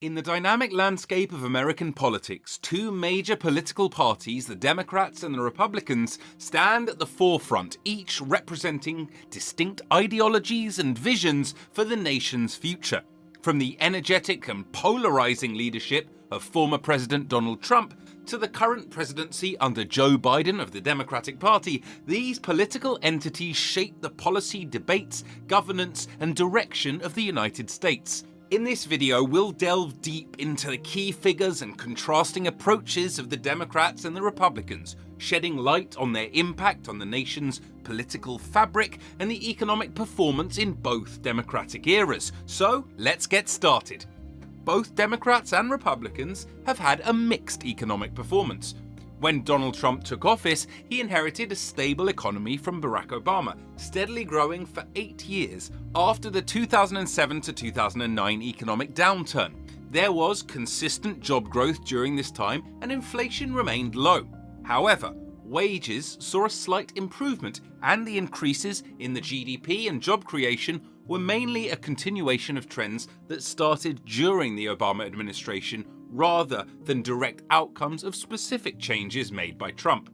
In the dynamic landscape of American politics, two major political parties, the Democrats and the Republicans, stand at the forefront, each representing distinct ideologies and visions for the nation's future. From the energetic and polarizing leadership of former President Donald Trump to the current presidency under Joe Biden of the Democratic Party, these political entities shape the policy debates, governance, and direction of the United States. In this video, we'll delve deep into the key figures and contrasting approaches of the Democrats and the Republicans, shedding light on their impact on the nation's political fabric and the economic performance in both Democratic eras. So, let's get started. Both Democrats and Republicans have had a mixed economic performance. When Donald Trump took office, he inherited a stable economy from Barack Obama, steadily growing for 8 years after the 2007 to 2009 economic downturn. There was consistent job growth during this time and inflation remained low. However, wages saw a slight improvement, and the increases in the GDP and job creation were mainly a continuation of trends that started during the Obama administration rather than direct outcomes of specific changes made by Trump.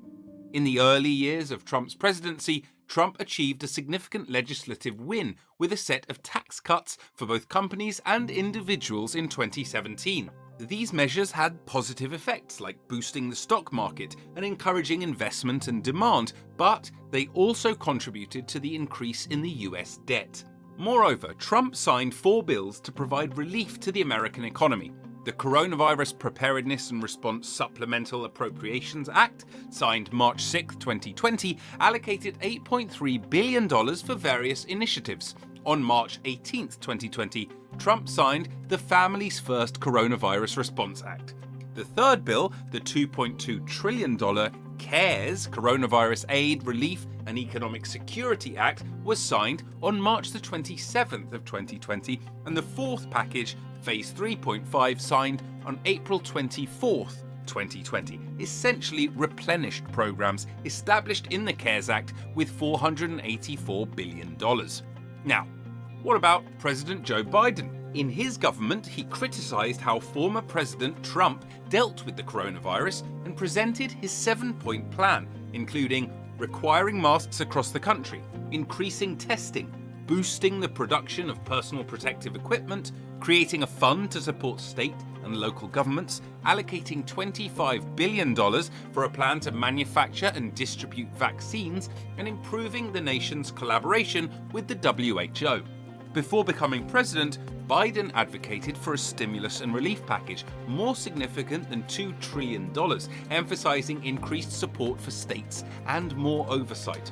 In the early years of Trump's presidency, Trump achieved a significant legislative win with a set of tax cuts for both companies and individuals in 2017. These measures had positive effects like boosting the stock market and encouraging investment and demand, but they also contributed to the increase in the US debt. Moreover, Trump signed 4 bills to provide relief to the American economy. The Coronavirus Preparedness and Response Supplemental Appropriations Act, signed March 6, 2020, allocated $8.3 billion for various initiatives. On March 18, 2020, Trump signed the Families First Coronavirus Response Act. The third bill, the $2.2 trillion CARES Coronavirus Aid, Relief and Economic Security Act, was signed on March 27, 2020, and the fourth package, Phase 3.5, signed on April 24, 2020, essentially replenished programs established in the CARES Act with $484 billion. Now, what about President Joe Biden? In his government, he criticized how former President Trump dealt with the coronavirus and presented his 7-point plan, including requiring masks across the country, increasing testing, boosting the production of personal protective equipment, creating a fund to support state and local governments, allocating $25 billion for a plan to manufacture and distribute vaccines, and improving the nation's collaboration with the WHO. Before becoming president, Biden advocated for a stimulus and relief package more significant than $2 trillion, emphasizing increased support for states and more oversight.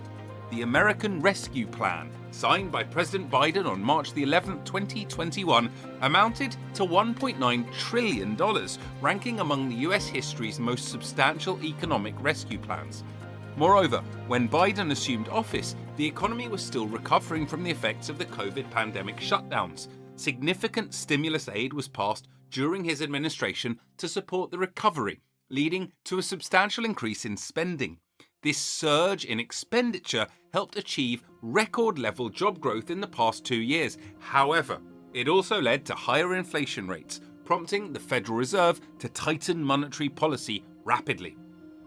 The American Rescue Plan, signed by President Biden on March 11, 2021, amounted to $1.9 trillion, ranking among the US history's most substantial economic rescue plans. Moreover, when Biden assumed office, the economy was still recovering from the effects of the COVID pandemic shutdowns. Significant stimulus aid was passed during his administration to support the recovery, leading to a substantial increase in spending. This surge in expenditure helped achieve record-level job growth in the past 2 years. However, it also led to higher inflation rates, prompting the Federal Reserve to tighten monetary policy rapidly.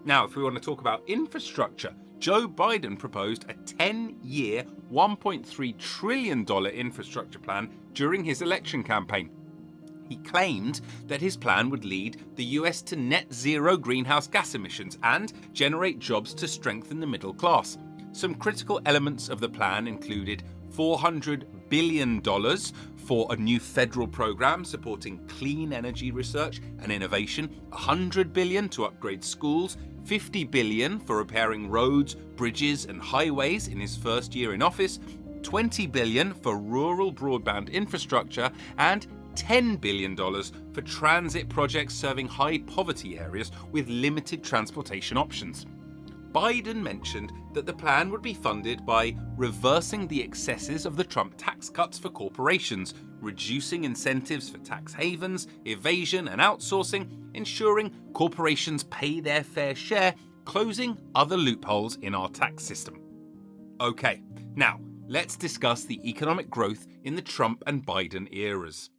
Now, if we want to talk about infrastructure, Joe Biden proposed a 10-year, $1.3 trillion infrastructure plan during his election campaign. He claimed that his plan would lead the US to net zero greenhouse gas emissions and generate jobs to strengthen the middle class. Some critical elements of the plan included $400 billion for a new federal program supporting clean energy research and innovation, $100 billion to upgrade schools, $50 billion for repairing roads, bridges and highways in his first year in office, $20 billion for rural broadband infrastructure, and $10 billion for transit projects serving high poverty areas with limited transportation options. Biden mentioned that the plan would be funded by reversing the excesses of the Trump tax cuts for corporations, reducing incentives for tax havens, evasion and outsourcing, ensuring corporations pay their fair share, closing other loopholes in our tax system. Okay, now let's discuss the economic growth in the Trump and Biden eras.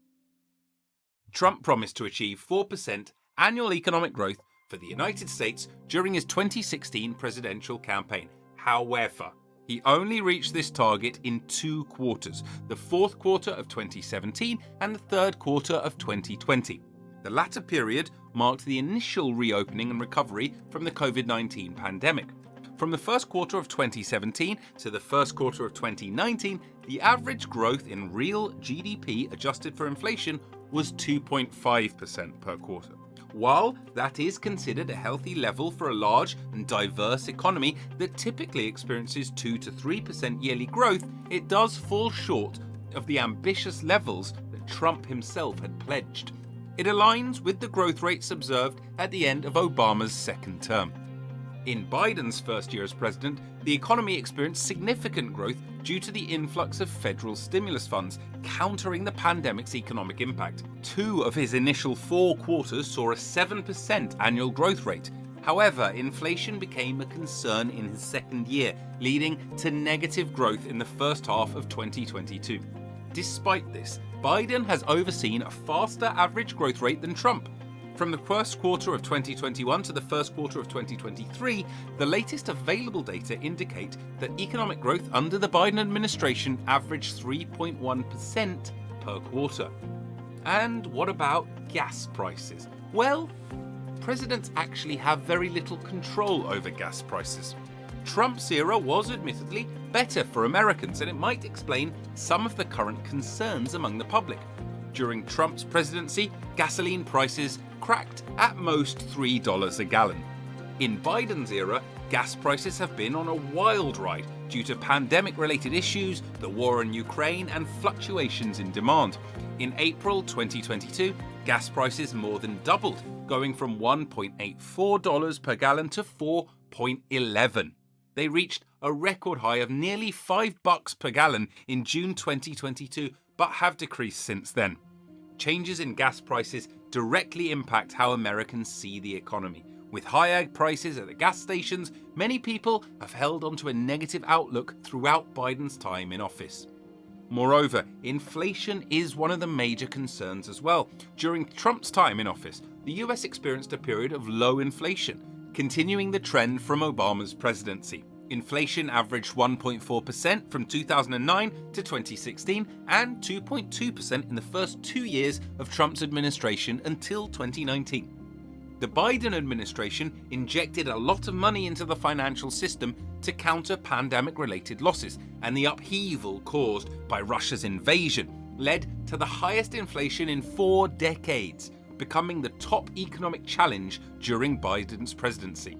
Trump promised to achieve 4% annual economic growth for the United States during his 2016 presidential campaign. However, he only reached this target in 2 quarters, the fourth quarter of 2017 and the third quarter of 2020. The latter period marked the initial reopening and recovery from the COVID-19 pandemic. From the first quarter of 2017 to the first quarter of 2019, the average growth in real GDP adjusted for inflation was 2.5% per quarter. While that is considered a healthy level for a large and diverse economy that typically experiences 2 to 3% yearly growth, it does fall short of the ambitious levels that Trump himself had pledged. It aligns with the growth rates observed at the end of Obama's second term. In Biden's first year as president, the economy experienced significant growth due to the influx of federal stimulus funds, countering the pandemic's economic impact. 2 of his initial 4 quarters saw a 7% annual growth rate. However, inflation became a concern in his second year, leading to negative growth in the first half of 2022. Despite this, Biden has overseen a faster average growth rate than Trump. From the first quarter of 2021 to the first quarter of 2023, the latest available data indicate that economic growth under the Biden administration averaged 3.1% per quarter. And what about gas prices? Well, presidents actually have very little control over gas prices. Trump's era was admittedly better for Americans, and it might explain some of the current concerns among the public. During Trump's presidency, gasoline prices cracked at most $3 a gallon. In Biden's era, gas prices have been on a wild ride due to pandemic-related issues, the war in Ukraine, and fluctuations in demand. In April 2022, gas prices more than doubled, going from $1.84 per gallon to $4.11. They reached a record high of nearly $5 per gallon in June 2022, but have decreased since then. Changes in gas prices directly impact how Americans see the economy. With higher prices at the gas stations, many people have held onto a negative outlook throughout Biden's time in office. Moreover, inflation is one of the major concerns as well. During Trump's time in office, the US experienced a period of low inflation, continuing the trend from Obama's presidency. Inflation averaged 1.4% from 2009 to 2016 and 2.2% in the first 2 years of Trump's administration until 2019. The Biden administration injected a lot of money into the financial system to counter pandemic-related losses, and the upheaval caused by Russia's invasion led to the highest inflation in 4 decades, becoming the top economic challenge during Biden's presidency.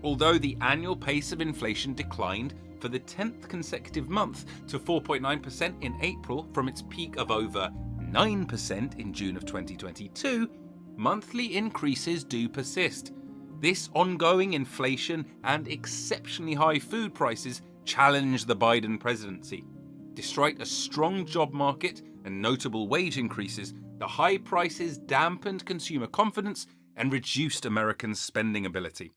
Although the annual pace of inflation declined for the 10th consecutive month to 4.9% in April from its peak of over 9% in June of 2022, monthly increases do persist. This ongoing inflation and exceptionally high food prices challenge the Biden presidency. Despite a strong job market and notable wage increases, the high prices dampened consumer confidence and reduced Americans' spending ability.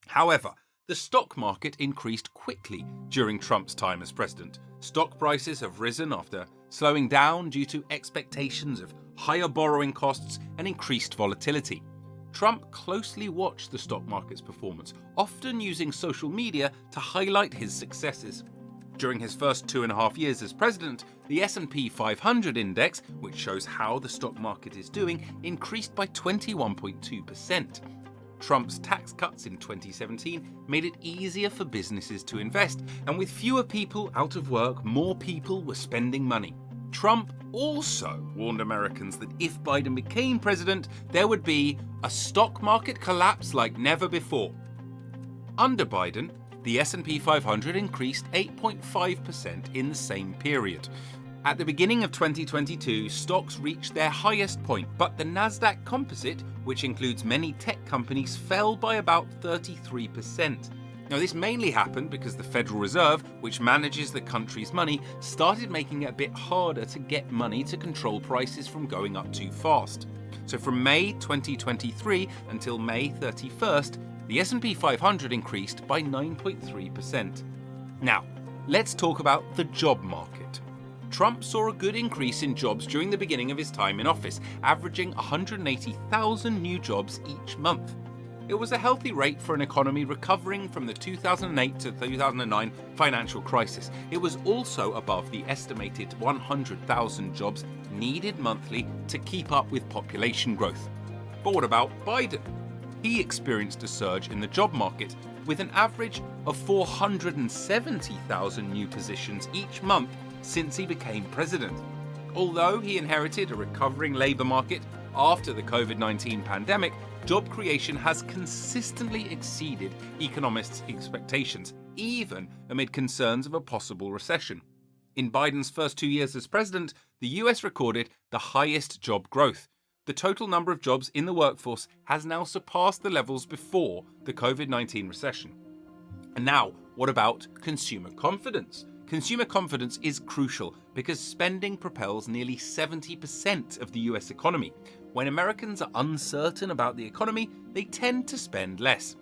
However, the stock market increased quickly during Trump's time as president. Stock prices have risen after slowing down due to expectations of higher borrowing costs and increased volatility. Trump closely watched the stock market's performance, often using social media to highlight his successes. During his first 2.5 years as president, the S&P 500 index, which shows how the stock market is doing, increased by 21.2%. Trump's tax cuts in 2017 made it easier for businesses to invest, and with fewer people out of work, more people were spending money. Trump also warned Americans that if Biden became president, there would be a stock market collapse like never before. Under Biden, the S&P 500 increased 8.5% in the same period. At the beginning of 2022, stocks reached their highest point, but the Nasdaq Composite, which includes many tech companies, fell by about 33%. Now, this mainly happened because the Federal Reserve, which manages the country's money, started making it a bit harder to get money to control prices from going up too fast. So from May 2023 until May 31st, the S&P 500 increased by 9.3%. Now, let's talk about the job market. Trump saw a good increase in jobs during the beginning of his time in office, averaging 180,000 new jobs each month. It was a healthy rate for an economy recovering from the 2008 to 2009 financial crisis. It was also above the estimated 100,000 jobs needed monthly to keep up with population growth. But what about Biden? He experienced a surge in the job market with an average of 470,000 new positions each month since he became president. Although he inherited a recovering labour market after the COVID-19 pandemic, job creation has consistently exceeded economists' expectations, even amid concerns of a possible recession. In Biden's first 2 years as president, the US recorded the highest job growth. The total number of jobs in the workforce has now surpassed the levels before the COVID-19 recession. And now, what about consumer confidence? Consumer confidence is crucial because spending propels nearly 70% of the US economy. When Americans are uncertain about the economy, they tend to spend less.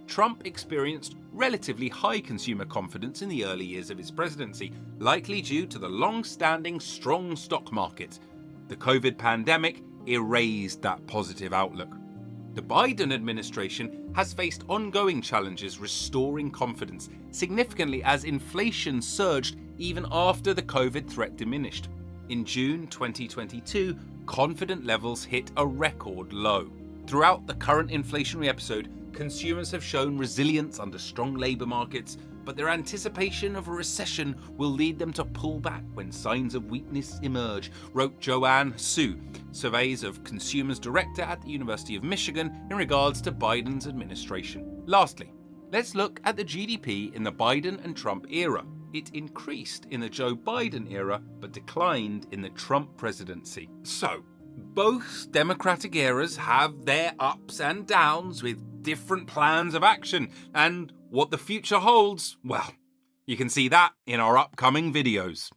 Trump experienced relatively high consumer confidence in the early years of his presidency, likely due to the long-standing strong stock market. The COVID pandemic erased that positive outlook. The Biden administration has faced ongoing challenges restoring confidence, significantly as inflation surged even after the COVID threat diminished. In June 2022, confidence levels hit a record low. Throughout the current inflationary episode, consumers have shown resilience under strong labour markets, but their anticipation of a recession will lead them to pull back when signs of weakness emerge, wrote Joanne Su, Surveys of Consumers Director at the University of Michigan, in regards to Biden's administration. Lastly, let's look at the GDP in the Biden and Trump era. It increased in the Joe Biden era, but declined in the Trump presidency. So, both Democratic eras have their ups and downs with different plans of action, and what the future holds, well, you can see that in our upcoming videos.